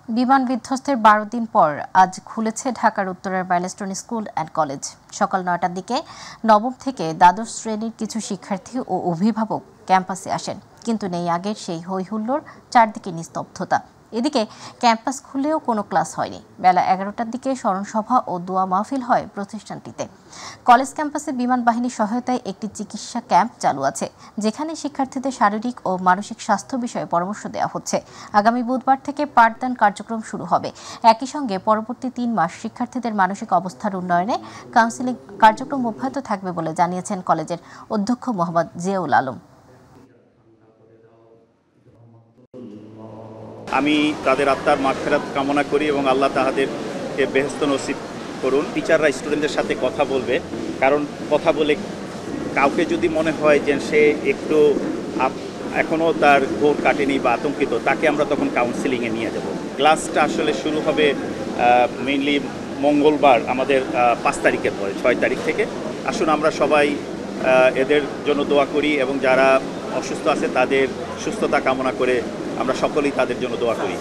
বিমান বিধ্বস্তের ১২ দিন পর আজ খুলেছে ঢাকার উত্তরার মাইলস্টোন স্কুল অ্যান্ড কলেজ। সকাল ৯টার দিকে নবম থেকে দ্বাদশ শ্রেণীর কিছু শিক্ষার্থী ও অভিভাবক ক্যাম্পাসে আসেন, কিন্তু নেই আগের সেই হৈ হুল্লোড়, চারদিকে নিস্তব্ধতা। এদিকে ক্যাম্পাস খুলেও কোনো ক্লাস হয়নি। বেলা ১১টার দিকে স্মরণসভা ও দোয়া মাহফিল হয় প্রতিষ্ঠানটিতে। কলেজ ক্যাম্পাসে বিমান বাহিনীর সহায়তায় একটি চিকিৎসা ক্যাম্প চালু আছে, যেখানে শিক্ষার্থীদের শারীরিক ও মানসিক স্বাস্থ্য বিষয়ে পরামর্শ দেওয়া হচ্ছে। আগামী বুধবার থেকে পাঠদান কার্যক্রম শুরু হবে। একই সঙ্গে পরবর্তী ৩ মাস শিক্ষার্থীদের মানসিক অবস্থার উন্নয়নে কাউন্সেলিং কার্যক্রম অব্যাহত থাকবে বলে জানিয়েছেন কলেজের অধ্যক্ষ মোহাম্মদ জিয়াউল আলম। আমি তাদের আত্মার মাগফিরাত কামনা করি এবং আল্লাহ তাহাদেরকে বেহেশত নসিব করুন। টিচাররা স্টুডেন্টদের সাথে কথা বলবে, কারণ কথা বলে কাউকে যদি মনে হয় যে সে একটু এখনও তার ঘোর কাটেনি বা আতঙ্কিত, তাকে আমরা তখন কাউন্সেলিংয়ে নিয়ে যাব। ক্লাসটা আসলে শুরু হবে মেইনলি মঙ্গলবার, আমাদের 5 তারিখের পরে 6 তারিখ থেকে। আসুন আমরা সবাই এদের জন্য দোয়া করি এবং যারা অসুস্থ আছে তাদের সুস্থতা কামনা করে আমরা সকলেই তাদের জন্য দোয়া করি।